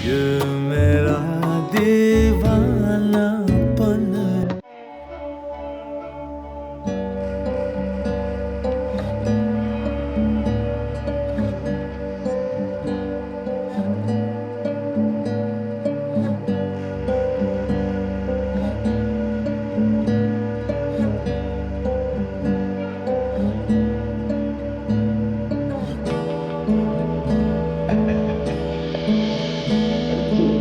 ये मेरा दीवानापन।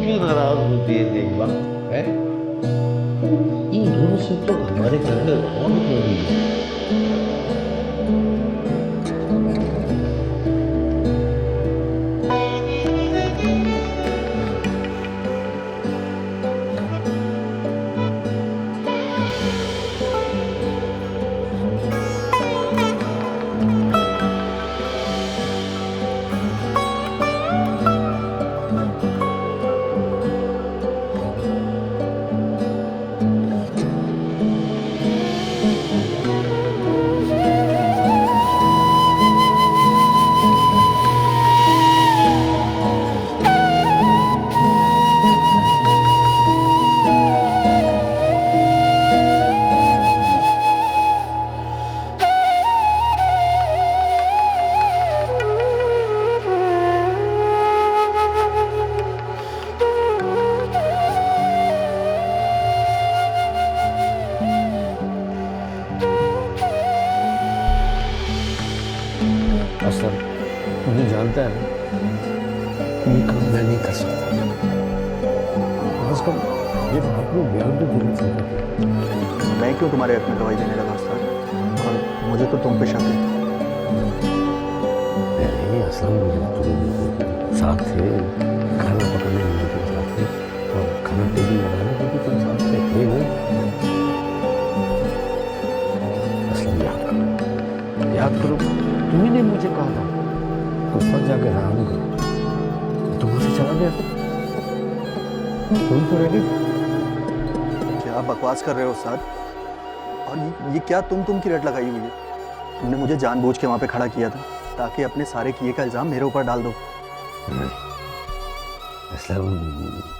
क्यों नाराज होती है देवा है? इन दोनों से तो हमारे घर में रौनक हो रही है। असलम, मुझे जानता है ना, ये काम मैं नहीं कर सकता। कम ये बात में बयान तो देना चाहिए। मैं क्यों तुम्हारे हक में दवाई देने लगा उस्ताद? और मुझे तो तुम पे शक है। नहीं असलम, तुम साथ थे, खाना पकाने में तुम साथ थे और खाना टेबल लगाने में भी तुम साथ थे नहीं? असलम याद करो, तुम्ही ने मुझे कहा था कुछ वक्त जाकर आराम करो, तुम मुझे चला गया था, तुम तो रह गए। क्या बकवास कर रहे हो उस्ताद? और ये क्या तुम की रट लगाई हुई है? तुमने मुझे जानबूझ के वहां पे खड़ा किया था ताकि अपने सारे किए का इल्जाम मेरे ऊपर डाल दो। असलम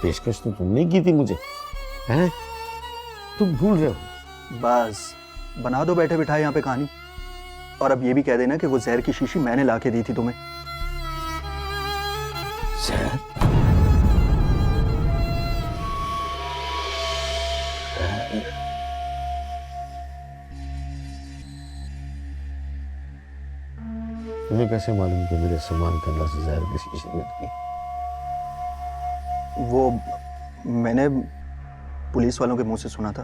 पेशकश तो तुमने की थी मुझे, हैं? तुम भूल रहे हो। बस बना दो बैठे बिठाए यहाँ पे कहानी। और अब ये भी कह देना कि वो जहर की शीशी मैंने लाके दी थी तुम्हें। जहर? तुम्हें कैसे मालूम कि मेरे सामान के अंदर से जहर की शीशी निकली? वो मैंने पुलिस वालों के मुंह से सुना था।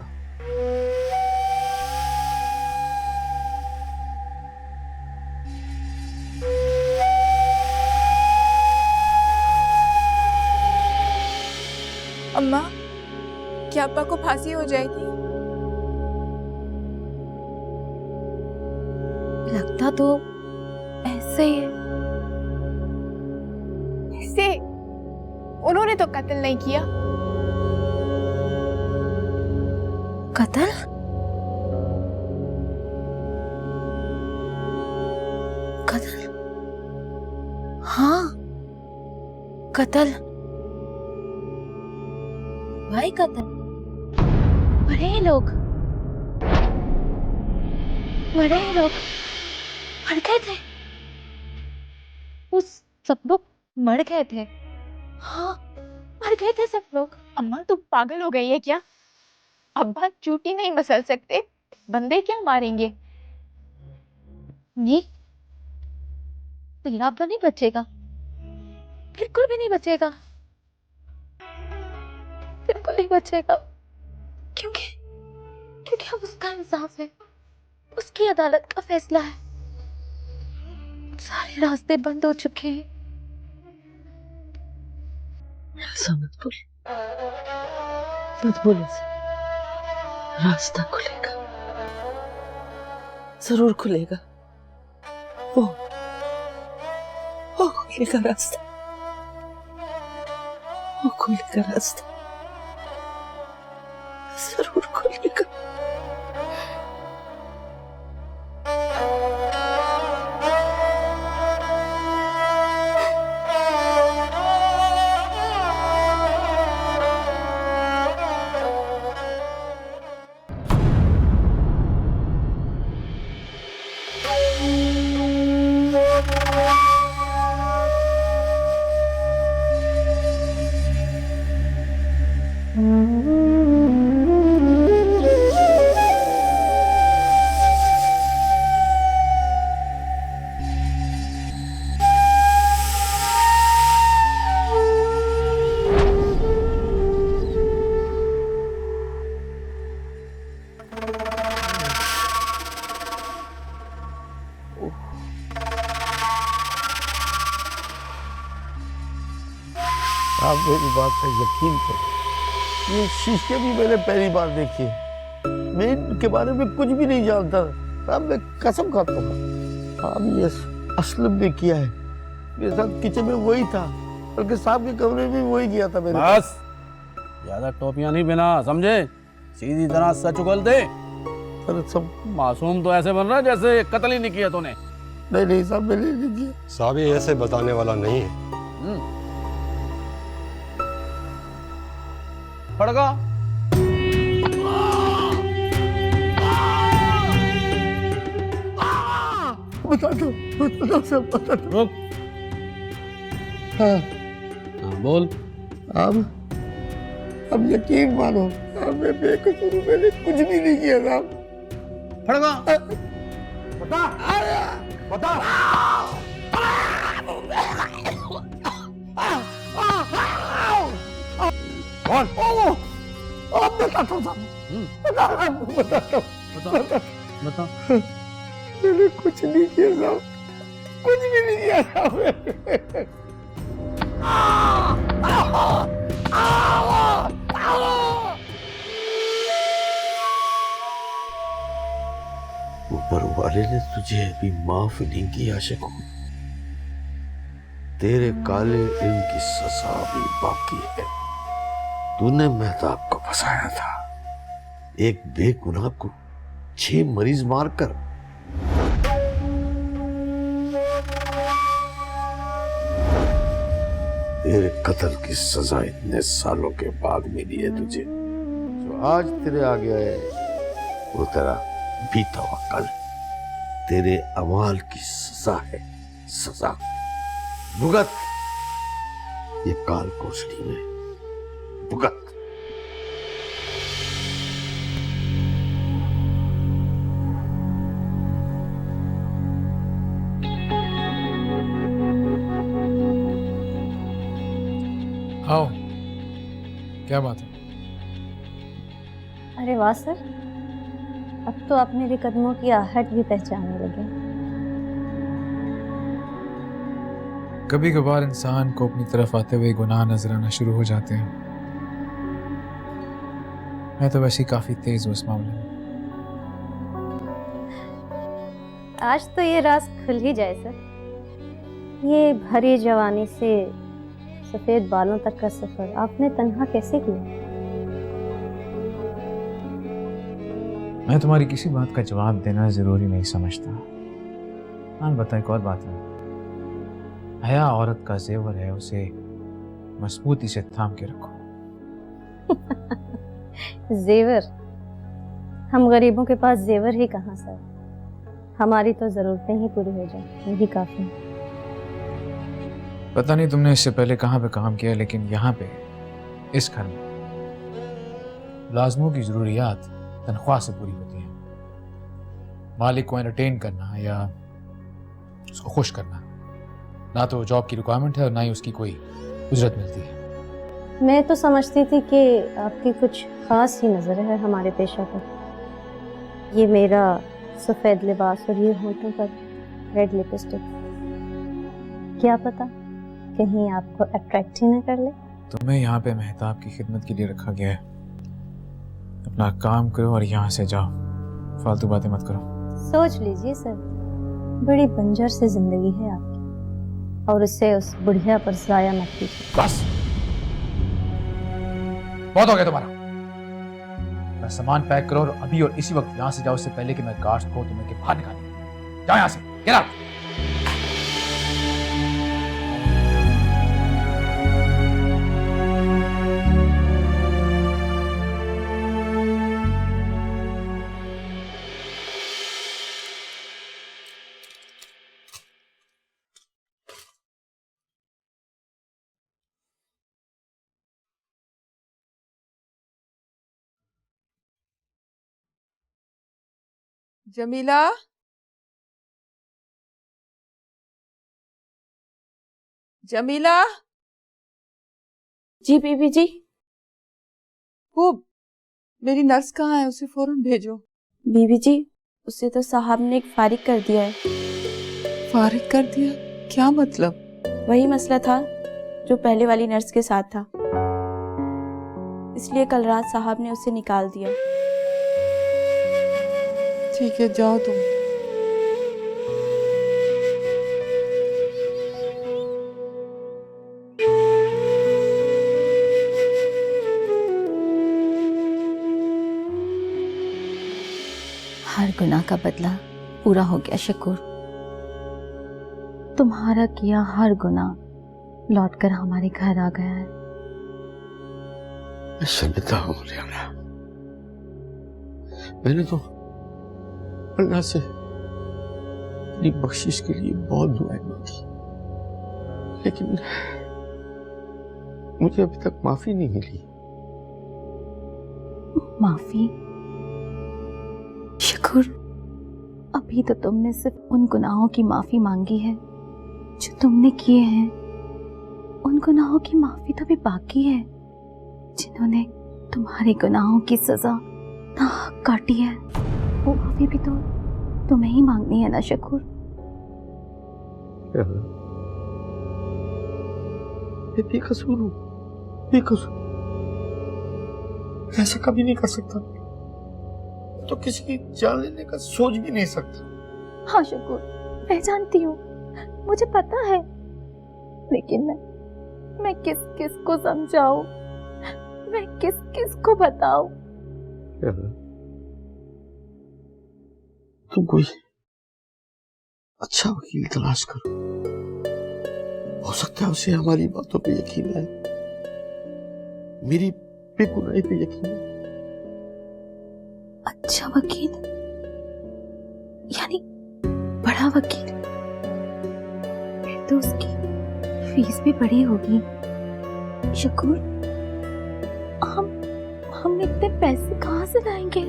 अम्मा, क्या अब्बा को फांसी हो जाएगी? लगता तो ऐसे ही है। ऐसे? उन्होंने तो कत्ल नहीं किया। कत्ल? कत्ल? हाँ, कत्ल। भाई कत्ल। मरे हैं लोग, मरे हैं लोग, मर गए थे। उस सब लोग मर गए थे। हाँ, मर गए थे सब लोग। अम्मा, तुम पागल हो गई है क्या? अब्बा चूटी नहीं मसल सकते, बंदे क्या मारेंगे? नहीं, तेरा अब्बा नहीं बचेगा, बिल्कुल भी नहीं बचेगा, बिल्कुल नहीं बचेगा। क्योंकि क्योंकि अब उसका इंसाफ है, उसकी अदालत का फैसला है। सारे रास्ते बंद हो चुके हैं। ऐसा मत बोल, मत बोल ऐसा। रास्ता खुलेगा, जरूर खुलेगा। वो खुलेगा रास्ता, वो खुलेगा रास्ता, जरूर खुलेगा। मेरी बात का यकीन करो, ये शीशे भी मैंने पहली बार देखे। मैं इनके बारे में कुछ भी नहीं जानता। साहब मैं कसम खाता हूँ, अब ये असलम ने किया है। मेरे साथ किचन में वही था, बल्कि साहब के कमरे में वही किया था मेरे। बस ज्यादा टोपियां नहीं बिना, समझे? सीधी तरह सच उगल दे। सर सब मासूम तो ऐसे बन रहा है जैसे कत्ल ही नहीं किया तूने। नहीं साहब मैंने नहीं किया। साहब ये ऐसे बताने वाला नहीं है। फड़का बता दो सब बता दो। रुक। हाँ हाँ, बोल। अब यकीन मानो, अब मैं बेकसूर हूँ, मैंने कुछ भी नहीं किया साहब। फड़का बता बता। बोल। अब बताता हूँ साहब, बताता हूँ। बता। मैंने कुछ नहीं किया साहब, कुछ भी नहीं किया साहब। ऊपर वाले ने तुझे अभी माफ नहीं किया शकू। तेरे काले इल्म की सजा भी बाकी है। तूने मेहताब को फंसाया था, एक बेगुनाह को 6 मरीज मारकर। तेरे कत्ल की सजा इतने सालों के बाद मिली है तुझे। जो आज तेरे आगे है वो तेरा बीता हुआ कल, तेरे अमाल की सजा है। सजा भुगत, ये काल कोठरी में भुगत। आओ, क्या बात है? अरे वाह सर, अब तो आप मेरे कदमों की आहट भी पहचानने लगे। कभी कभार इंसान को अपनी तरफ आते हुए गुनाह नजर आना शुरू हो जाते हैं। मैं तो वैसे ही काफी तेज हूँ इस मामले में। आज तो ये राज खुल ही जाए सर। ये भरी जवानी से सफेद बालों तक का सफर आपने तन्हा कैसे किया? मैं तुम्हारी किसी बात का जवाब देना जरूरी नहीं समझता। हाँ बता, एक और बात है, हया औरत का जेवर है, उसे मजबूती से थाम के रखो। जेवर? हम गरीबों के पास जेवर ही कहाँ सर। हमारी तो जरूरतें ही पूरी हो जाए, यही काफी। पता नहीं तुमने इससे पहले कहाँ पे काम किया, लेकिन यहाँ पे इस घर में मुलाजमों की जरूरियात तनख्वाह से पूरी होती है। मालिक को एंटरटेन करना या उसको खुश करना ना तो जॉब की रिक्वायरमेंट है और ना ही उसकी कोई उजरत मिलती है। मैं तो समझती थी कि आपकी कुछ खास ही नजर है हमारे पेशा पर। ये मेरा सफेद लिबास और ये होठों पर रेड लिपस्टिक, क्या पता कहीं आपको अट्रैक्ट ही ना कर ले। तुम्हें यहाँ पे मेहताब की खिदमत के लिए रखा गया है। अपना काम करो और यहाँ से जाओ, फालतू बातें मत करो। सोच लीजिए सर, बड़ी बंजर से जिंदगी है आपकी, और उससे उस बुढ़िया पर जाया मत कीजिए। बस बहुत हो गया तुम्हारा। मैं सामान पैक करो और अभी और इसी वक्त यहाँ से जाओ, इससे पहले कि मैं गार्ड्स को तुम्हें के बाहर निकाल दूं। जाओ यहाँ से, गेट आउट। जमीला, जमीला। जी बीबी जी। खूब, मेरी नर्स कहाँ है? उसे फौरन भेजो। बीबी जी, उसे तो साहब ने फारिग कर दिया है। फारिग कर दिया? क्या मतलब? वही मसला था जो पहले वाली नर्स के साथ था, इसलिए कल रात साहब ने उसे निकाल दिया। ठीक है, जाओ तुम। हर गुनाह का बदला पूरा हो गया शकूर। तुम्हारा किया हर गुनाह लौटकर हमारे घर आ गया है। शर्मिंदा हूँ रियाना। मैंने तो अल्लाह से अपनी बख्शिश के लिए बहुत दुआएं मांगी, लेकिन मुझे अभी तक माफी नहीं मिली। माफी? शकूर, अभी तो तुमने सिर्फ उन गुनाहों की माफी मांगी है जो तुमने किए हैं। उन गुनाहों की माफी तो भी बाकी है जिन्होंने तुम्हारे गुनाहों की सजा नाहक काटी है। वो माफी भी तो तुम्हें ही मांगनी है ना शकूर। मैं बेकसूर हूँ, बेकसूर। ऐसा कभी नहीं कर सकता, तो किसी की जान लेने का सोच भी नहीं सकता। हाँ शकूर, मैं जानती हूँ, मुझे पता है, लेकिन मैं किस किस को समझाऊं, मैं किस किस को बताऊं? तुम कोई अच्छा वकील तलाश करो, हो सकता है उसे हमारी बातों पे यकीन है, मेरी बेगुनाही पे यकीन है। अच्छा वकील? यानी बड़ा वकील? फिर तो उसकी फीस भी बड़ी होगी। शकूर, हम इतने पैसे कहाँ से लाएंगे?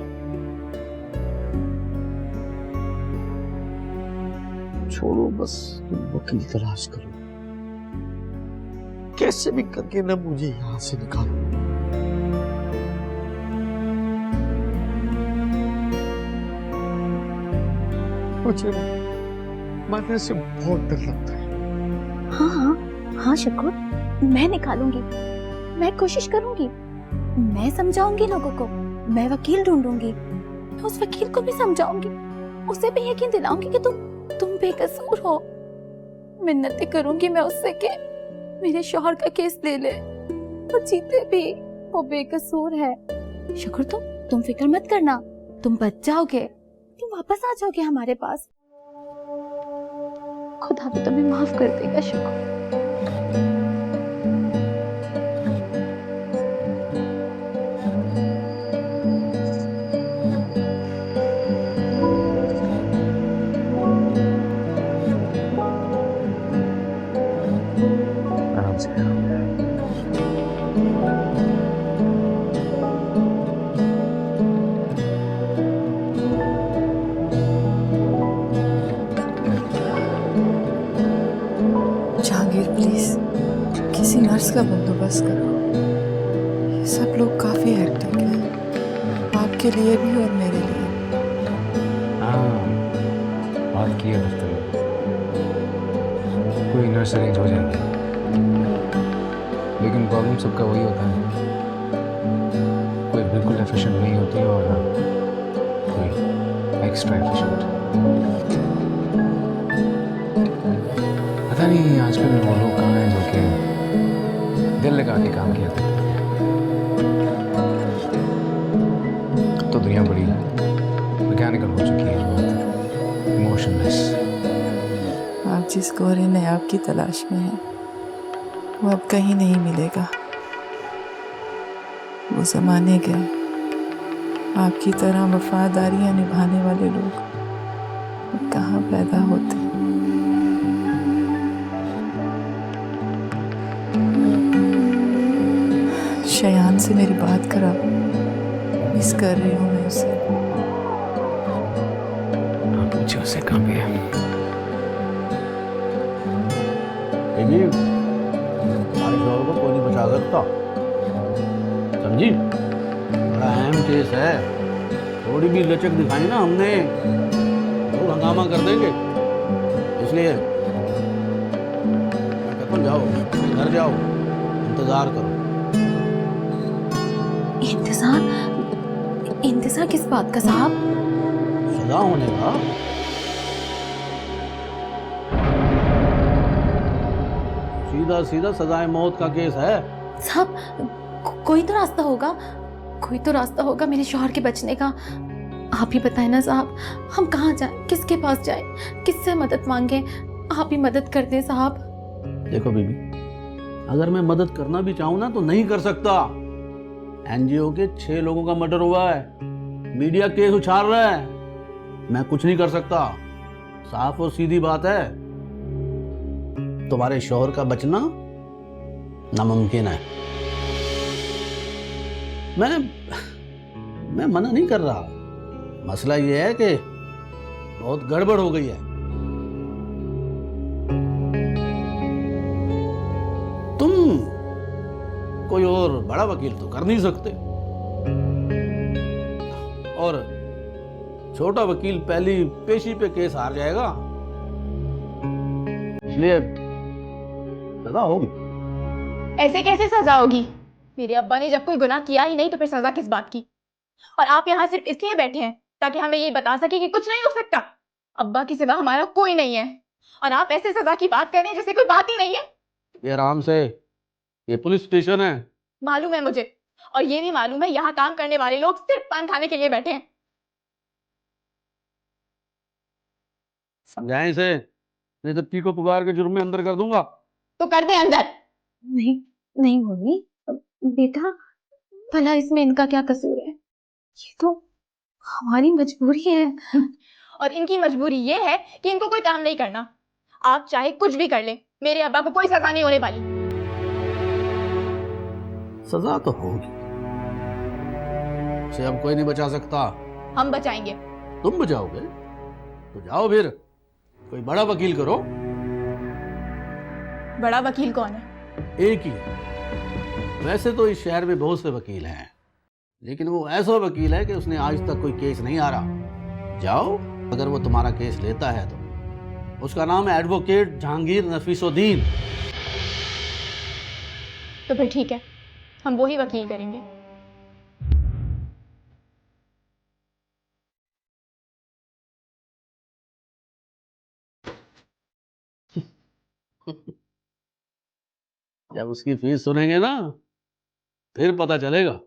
छोड़ो बस, तुम वकील तलाश करो, कैसे भी करके ना मुझे यहाँ से निकालो। मुझे मरने से बहुत डर लगता है। हाँ शकूर, मैं निकालूंगी, मैं कोशिश करूंगी, मैं समझाऊंगी लोगों को, मैं वकील ढूंढूंगी, मैं उस वकील को भी समझाऊंगी, उसे भी यकीन दिलाऊंगी कि तुम बेकसूर हो। मिन्नतें करूंगी मैं उससे कि मेरे शौहर का केस ले ले, वो जीते भी, वो बेकसूर है। शकूर, तुम फिक्र मत करना, तुम बच जाओगे, तुम वापस आ जाओगे हमारे पास। खुदा भी तुम्हें माफ कर देगा शकूर। आराम से। जहांगीर, प्लीज किसी नर्स का बंदोबस्त करो। ये सब लोग काफी हेक्टिक हैं, आपके लिए भी और मेरे लिए। हाँ, बात की है दफ्तर में, कोई नर्स अरेंज हो जाएगी, लेकिन प्रॉब्लम सबका वही होता है, कोई बिल्कुल एफिशिएंट नहीं होती और कोई एक्स्ट्रा एफिशिएंट। पता नहीं आजकल वो लोग कहाँ हैं जो कि दिल लगा के काम किया करते थे। तो दुनिया बड़ी मैकेनिकल हो चुकी है, इमोशनलेस। आप जिस गोरे नयाब की तलाश में हैं, वो अब कहीं नहीं मिलेगा। वो ज़माने गए, आपकी तरह वफादारियां निभाने वाले लोग अब कहाँ पैदा होते। शयान से मेरी बात करा, मिस कर रही हूँ मैं उसे। आप पूछे उससे कहाँ पे है? हमारे शोर को कोई नहीं बचा सकता, समझी? बड़ा अहम केस है, थोड़ी भी लचक दिखाई ना हमने तो हंगामा कर देंगे। इसलिए मैं कहता हूँ जाओ, घर जाओ, इंतजार करो। इंतजार किस बात का साहब? सजा होने का। सीधा सीधा सजाए मौत का केस है। साहब कोई तो रास्ता होगा, कोई तो रास्ता होगा मेरे शौहर के बचने का। आप ही बताएं ना साहब, हम कहाँ जाएं, किसके पास जाएं, किससे मदद मांगे? आप ही मदद कर दें साहब। देखो बीबी, अगर मैं मदद करना भी चाहूँ ना तो नहीं कर सकता। एनजीओ के 6 लोगों का मर्डर हुआ है, मीडिया केस उछाल रहा है, मैं कुछ नहीं कर सकता। साफ और सीधी बात है, तुम्हारे शौहर का बचना नामुमकिन है। मैं मना नहीं कर रहा, मसला यह है कि बहुत गड़बड़ हो गई है। तुम कोई और बड़ा वकील तो कर नहीं सकते, और छोटा वकील पहली पेशी पे केस हार जाएगा, इसलिए सजा होगी। ऐसे कैसे सजा होगी? मेरे अब्बा ने जब कोई गुनाह किया ही नहीं तो फिर सजा किस बात की? और आप यहाँ सिर्फ इसलिए बैठे हैं ताकि हमें ये बता सके कि कुछ नहीं हो सकता। अब्बा की सिवा हमारा कोई नहीं है, और आप ऐसे सजा की बात कर रहे हैं जैसे कोई बात ही नहीं है। ये आराम से, ये पुलिस स्टेशन है। मालूम है मुझे, और ये भी मालूम है यहाँ काम करने वाले लोग सिर्फ पान खाने के लिए बैठे हैं। समझाएं इसे, नहीं तो पी को पुकार के जुर्म में अंदर कर दूंगा। तो कर दे अंदर। नहीं नहीं मम्मी, बेटा भला इसमें इनका क्या कसूर है? ये तो हमारी मजबूरी है। और इनकी मजबूरी ये है कि इनको कोई काम नहीं करना। आप चाहे कुछ भी कर ले, मेरे अब्बा को कोई सजा नहीं होने वाली। सजा तो होगी, उसे अब कोई नहीं बचा सकता। हम बचाएंगे। तुम बचाओगे तो जाओ फिर कोई बड़ा वकील करो। बड़ा वकील कौन है? एक ही है। वैसे तो इस शहर में बहुत से वकील हैं, लेकिन वो ऐसा वकील है कि उसने आज तक कोई केस नहीं हारा। जाओ, अगर वो तुम्हारा केस लेता है तो। उसका नाम है एडवोकेट जहांगीर नफीसुद्दीन। तो फिर ठीक है, हम वो ही वकील करेंगे। जब उसकी फीस सुनेंगे ना फिर पता चलेगा।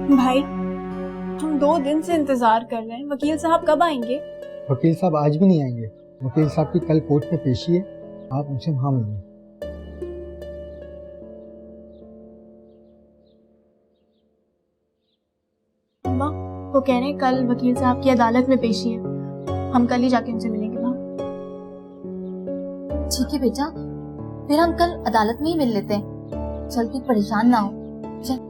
भाई, हम 2 दिन से इंतजार कर रहे हैं, वकील साहब कब आएंगे? वकील साहब आज भी नहीं आएंगे। वकील साहब की कल कोर्ट में पेशी है, आप उनसे वहां मिलिए। अम्मा, वो कह रहे हैं कल वकील साहब की अदालत में पेशी है, हम कल ही जाके उनसे मिलेंगे ना। ठीक है बेटा, फिर हम कल अदालत में ही मिल लेते हैं। चल तू परेशान ना हो, चल।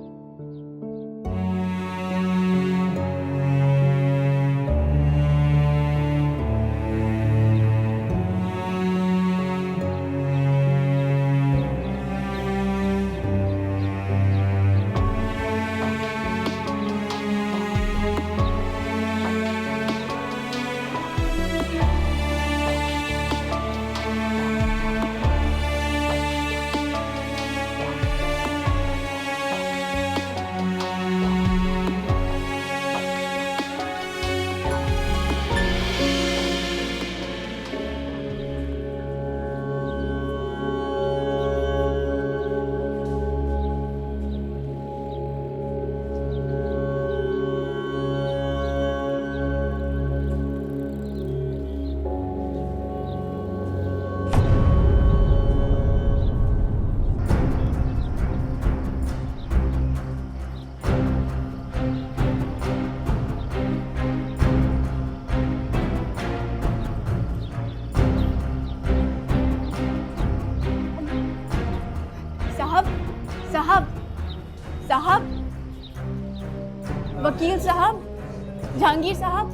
जहांगीर साहब,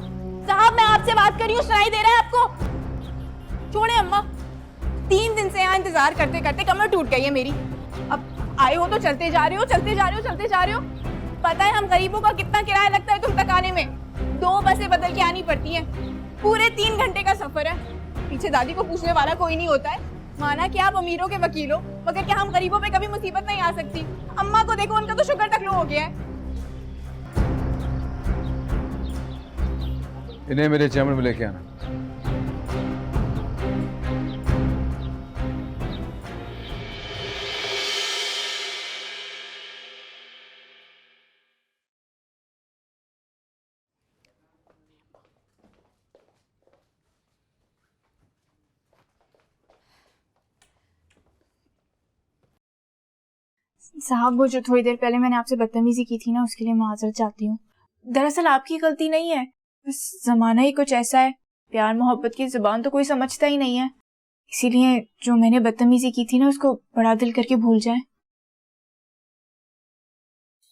साहब मैं आपसे बात कर रही हूँ, सुनाई दे रहा है आपको? छोड़े अम्मा, 3 दिन से यहाँ इंतजार करते करते कमर टूट गई है मेरी। अब आए हो तो चलते जा रहे हो, चलते जा रहे हो, चलते जा रहे हो। पता है हम गरीबों का कितना किराया लगता है तुम तक आने में? 2 बसें बदल के आनी पड़ती हैं, पूरे 3 घंटे का सफर है। पीछे दादी को पूछने वाला कोई नहीं होता है। माना कि आप अमीरों के वकील हो, मगर क्या हम गरीबों पे कभी मुसीबत नहीं आ सकती? अम्मा को देखो, उनका तो शुगर तक लो हो गया है। इन्हें मेरे चैम्बर में लेके आना। साहब वो जो थोड़ी देर पहले मैंने आपसे बदतमीजी की थी ना, उसके लिए माजरत चाहती हूँ। दरअसल आपकी गलती नहीं है, बस जमाना ही कुछ ऐसा है। प्यार मोहब्बत की जुबान तो कोई समझता ही नहीं है, इसीलिए जो मैंने बदतमीजी की थी ना उसको बड़ा दिल करके भूल जाए।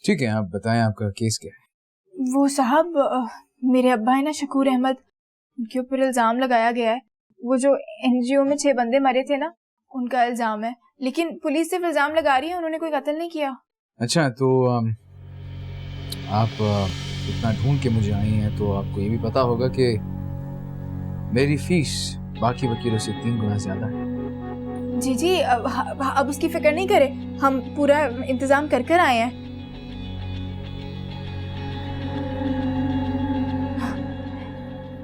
ठीक है, आप बताएं आपका केस क्या है? वो साहब मेरे अब्बा है ना शकूर अहमद, उनके ऊपर इल्जाम लगाया गया है। वो जो एनजीओ में 6 बंदे मरे थे ना, उनका इल्जाम है, लेकिन पुलिस सिर्फ इल्जाम लगा रही है, उन्होंने कोई कत्ल नहीं किया। अच्छा, तो आप इतना ढूंढ के मुझे आई हैं तो आपको ये भी पता होगा कि मेरी फीस बाकी वकीलों से 3 गुना ज्यादा है। जी जी, अब उसकी फिक्र नहीं करें, हम पूरा इंतजाम कर कर आए हैं।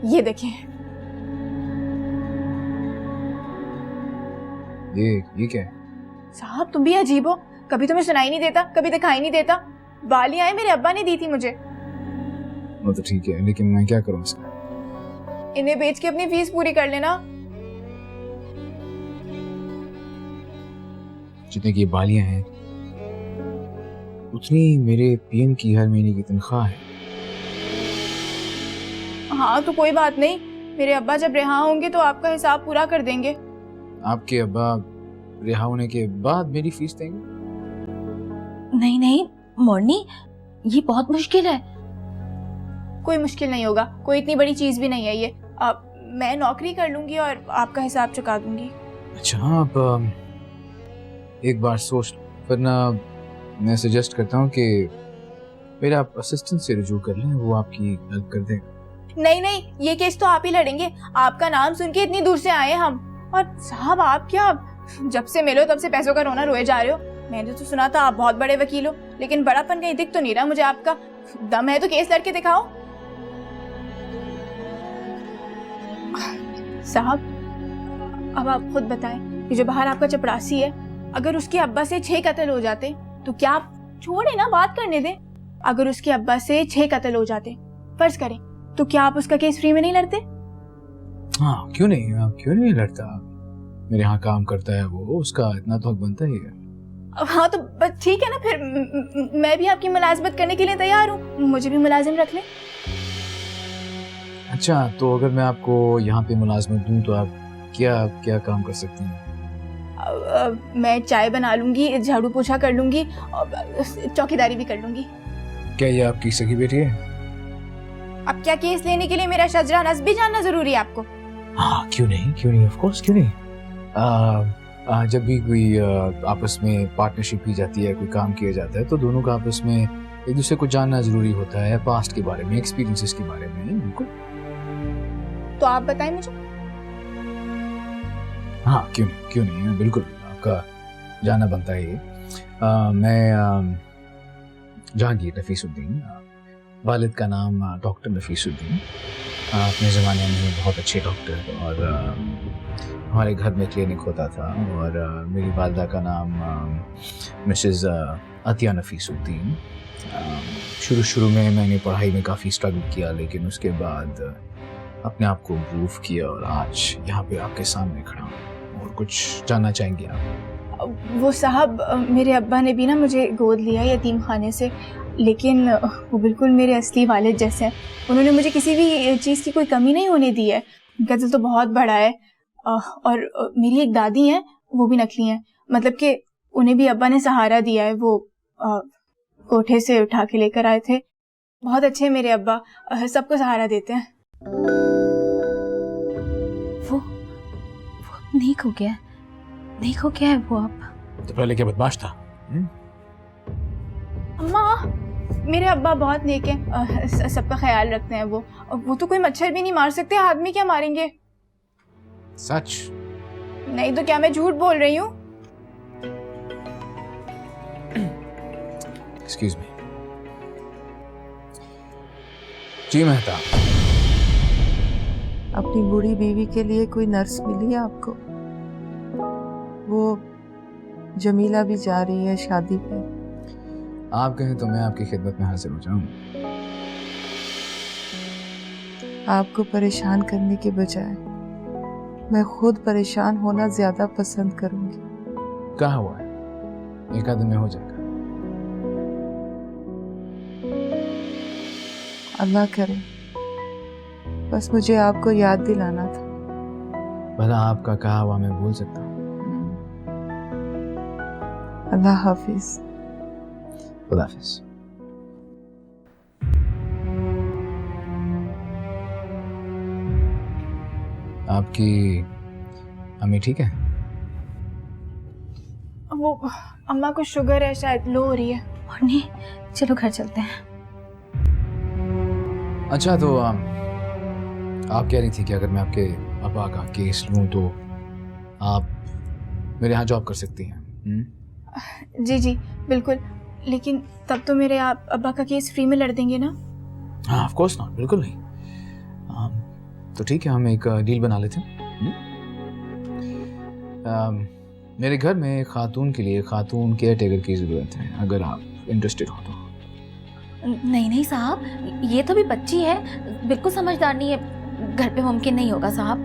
ये देखें। ये क्या है? साहब तुम भी अजीब हो, कभी तुम्हें सुनाई नहीं देता, कभी दिखाई नहीं देता। वालियां मेरे अब्बा ने दी थी मुझे। वो तो ठीक है, लेकिन मैं क्या करूं इसका? इन्हें बेच के अपनी फीस पूरी कर लेना। जितने की बालियां हैं उतनी मेरे पीएम की हर महीने की तनख्वाह है। हाँ तो कोई बात नहीं, मेरे अब्बा जब रिहा होंगे तो आपका हिसाब पूरा कर देंगे। आपके अब्बा रिहा होने के बाद मेरी फीस देंगे? नहीं नहीं मोरनी, ये बहुत मुश्किल है। कोई मुश्किल नहीं होगा, कोई इतनी बड़ी चीज भी नहीं है ये। मैं नौकरी कर लूंगी और आपका हिसाब चुका दूंगी। अच्छा, आप एक बार सोच लो, वरना मैं सजेस्ट करता हूँ कि मेरे आप असिस्टेंट से रुजू कर लें, वो आपकी हेल्प कर देगा। नहीं नहीं, ये केस तो आप ही लड़ेंगे, आपका नाम सुन के इतनी दूर से आए हम। और साहब आप क्या, जब से मिलो तब से पैसों का रोना रोए जा रहे हो। मैंने तो सुना था आप बहुत बड़े वकील हो, लेकिन बड़ापन कहीं दिख तो नहीं रहा मुझे आपका। दम है तो केस लड़के दिखाओ। साहब अब आप खुद बताएं, ये जो बाहर आपका चपरासी है, अगर उसके अब्बा से 6 कत्ल हो जाते तो क्या आप छोड़े ना, बात करने दें। अगर उसके अब्बा से 6 कत्ल हो जाते, फर्ज करें, तो क्या आप उसका केस फ्री में नहीं लड़ते? हाँ, क्यों नहीं लड़ता। मेरे यहाँ काम करता है वो, उसका इतना तो हक बनता ही है। हाँ तो बस ठीक है ना, फिर मैं भी आपकी मुलाजमत करने के लिए तैयार हूँ, मुझे भी मुलाजिम रख लें। अच्छा, तो अगर मैं आपको यहाँ पे मुलाजमत दूँ तो आप क्या काम कर सकती हैं? मैं चाय बना लूंगी, झाड़ू पोछा कर लूंगी, चौकीदारी भी कर लूंगी। क्या ये आपकी सगी बेटी है? अब क्या केस लेने के लिए मेरा शजरा नस्ब भी जानना जरूरी है आपको? हाँ, क्यों नहीं, ऑफ कोर्स क्यों नहीं। जब भी कोई आपस में पार्टनरशिप की जाती है, कोई काम किया जाता है, तो दोनों का आपस में एक दूसरे को जानना जरूरी होता है, पास्ट के बारे में, एक्सपीरियंसेस के बारे में। बिल्कुल। तो आप बताएं मुझे। हाँ, क्यों नहीं, बिल्कुल आपका जानना बनता है ये। मैं जहांगीर नफीसुद्दीन, वालिद का नाम डॉक्टर नफीसुद्दीन, अपने ज़माने में बहुत अच्छे डॉक्टर, और हमारे घर में क्लिनिक होता था। और मेरी वालिदा का नाम मिसेस अतिया नफीसुद्दीन। शुरू में मैंने पढ़ाई में काफ़ी स्ट्रगल किया, लेकिन उसके बाद अपने आप को इम्प्रूव किया और आज यहाँ पे आपके सामने खड़ा हूँ। और कुछ जानना चाहेंगे आप? वो साहब, मेरे अब्बा ने भी ना मुझे गोद लिया यतीम खाने से, लेकिन वो बिल्कुल मेरे असली वालिद जैसे हैं। उन्होंने मुझे किसी भी चीज़ की कोई कमी नहीं होने दी है। उनका दिल तो बहुत बड़ा है। और मेरी एक दादी हैं, वो भी नकली हैं, मतलब कि उन्हें भी अब्बा ने सहारा दिया है। वो कोठे से उठा के लेकर आए थे, बहुत अच्छे हैं मेरे अब्बा, सबको सहारा देते हैं। वो नेक हो गया है, नेक हो गया है वो अब। तो पहले क्या बदमाश था? अम्मा, मेरे अब्बा बहुत नेक हैं, सबका ख्याल रखते हैं वो तो कोई मच्छर भी नहीं मार सकते, आदमी क्या मारेंगे? सच? नहीं तो क्या मैं झूठ बोल रही हूँ? Excuse me. जी मेहता, अपनी बूढ़ी बीवी के लिए कोई नर्स मिली है आपको? वो जमीला भी जा रही है शादी पे। आप कहें तो मैं आपकी खिदमत में हाजिर हो जाऊं। आपको परेशान करने के बजाय मैं खुद परेशान होना ज्यादा पसंद करूंगी। कहा हुआ है, एक आध दिन में हो जाएगा। अल्लाह करे, बस मुझे आपको याद दिलाना था। भला आपका कहा हुआ मैं भूल सकता हूँ? अल्लाह हाफिज। खुदा हाफिज। आपकी अम्मी ठीक है? वो अम्मा को शुगर है, शायद लो हो रही है। और नहीं, चलो घर चलते हैं। अच्छा, तो आप कह रही थी कि अगर मैं आपके अब्बा का केस लूं तो आप मेरे यहाँ जॉब कर सकती हैं? जी जी बिल्कुल, लेकिन तब तो मेरे आप अब्बा का केस फ्री में लड़ देंगे ना? हाँ, ऑफ कोर्स नॉट, बिल्कुल नहीं। तो ठीक है, हम एक डील बना लेते हैं। मेरे घर में एक खातून के लिए खातून केयर टेकर की ज़रूरत है, अगर आप इंटरेस्टेड हो तो। नहीं नहीं साहब, ये तो भी बच्ची है, बिल्कुल समझदार नहीं है, घर पे मुमकिन नहीं होगा साहब।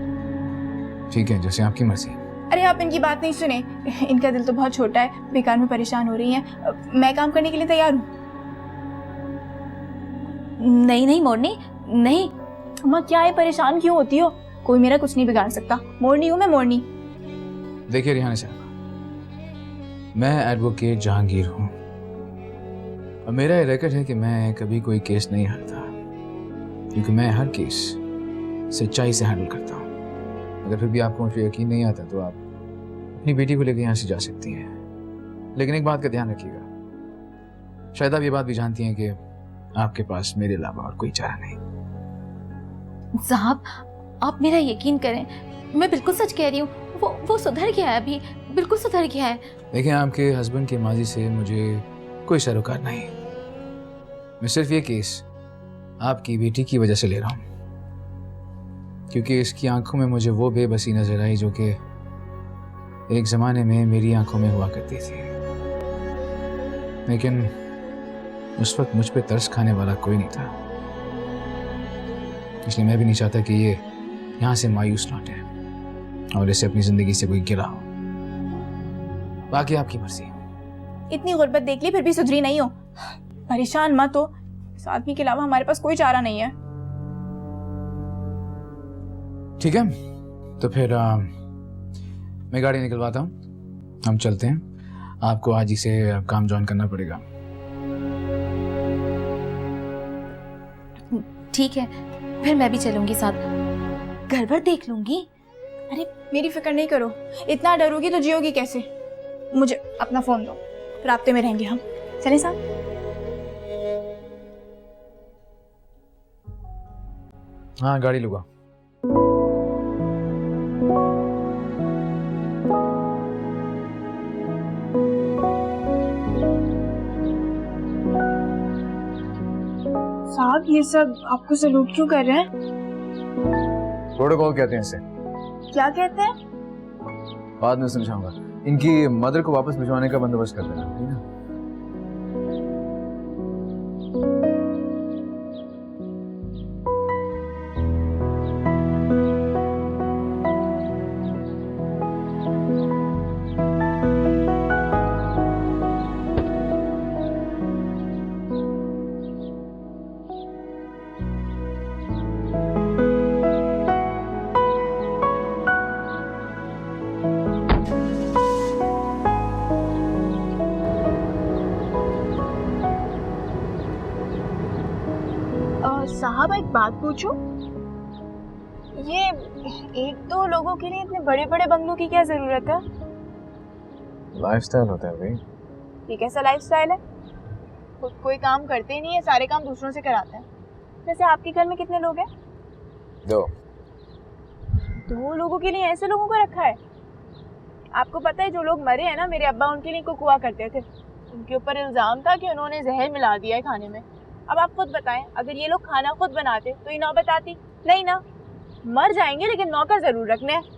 ठीक है, जैसे आपकी मर्जी। अरे आप इनकी बात नहीं सुने, इनका दिल तो बहुत छोटा है, बेकार में परेशान हो रही हैं। मैं काम करने के लिए तैयार हूँ। नहीं नहीं मोरनी, नहीं। अम्मा क्या है, परेशान क्यों होती हो? कोई मेरा कुछ नहीं बिगाड़ सकता, मोरनी हूँ मैं, मोरनी। देखिए रिहाना साहब, मैं एडवोकेट जहांगीर हूँ और मेरा ये रिकॉर्ड है कि मैं कभी कोई केस नहीं हारता, क्योंकि मैं हर केस सच्चाई से हैंडल करता हूँ। अगर फिर भी आपको मुझ पर यकीन नहीं आता तो आप अपनी बेटी को लेकर यहाँ से जा सकती हैं, लेकिन एक बात का ध्यान रखिएगा, शायद आप ये बात भी जानती हैं कि आपके पास मेरे अलावा और कोई चारा नहीं। साहब आप मेरा यकीन करें, मैं बिल्कुल सच कह रही हूँ, वो सुधर गया है, अभी बिल्कुल सुधर गया है। देखिए, आपके हस्बैंड के माजी से मुझे कोई सरोकार नहीं, मैं सिर्फ ये केस आपकी बेटी की वजह से ले रहा हूँ, क्योंकि इसकी आंखों में मुझे वो बेबसी नजर आई जो कि एक जमाने में मेरी आंखों में हुआ करती थी, लेकिन उस वक्त मुझ पे तरस खाने वाला कोई नहीं था, इसलिए मैं भी नहीं चाहता कि ये यहाँ से मायूस लौटे और इसे अपनी जिंदगी से कोई गिरा हो। बाकी आपकी मर्जी। इतनी गुर्बत देख ली फिर भी सुधरी नहीं हो, परेशान मत हो, इस आदमी के अलावा हमारे पास कोई चारा नहीं है। ठीक है, तो फिर मैं गाड़ी निकलवाता हूँ, हम चलते हैं। आपको आज ही से काम ज्वाइन करना पड़ेगा। ठीक है, फिर मैं भी चलूंगी साथ, घर भर देख लूंगी। अरे मेरी फिक्र नहीं करो, इतना डरोगी तो जियोगी कैसे? मुझे अपना फोन दो, राब्ते में रहेंगे हम। चलें साहब? हाँ, गाड़ी लूंगा। साहब ये सब आपको सलूट क्यों कर रहे हैं? प्रोटोकॉल कहते हैं इसे। क्या कहते हैं? बाद में समझाऊंगा। इनकी मदर को वापस भिजवाने का बंदोबस्त कर देना, ठीक है? साहब एक बात पूछूं, ये एक दो लोगों के लिए इतने बड़े बड़े बंगलों की क्या जरूरत है? लाइफस्टाइल होता है भाई। ये कैसा लाइफस्टाइल है? खुद कोई काम करते ही नहीं है, सारे काम दूसरों से कराते हैं। वैसे आपके घर में कितने लोग हैं? 2। 2 लोगों के लिए ऐसे लोगों को रखा है? आपको पता है जो लोग मरे हैं ना, मेरे अब्बा उनके लिए कुक हुआ करते थे। उनके ऊपर इल्ज़ाम था कि उन्होंने जहर मिला दिया है खाने में। अब आप खुद बताएं, अगर ये लोग खाना खुद बनाते तो ये नौबत आती नहीं ना। मर जाएंगे लेकिन नौकर जरूर रखने हैं।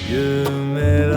ये मेरा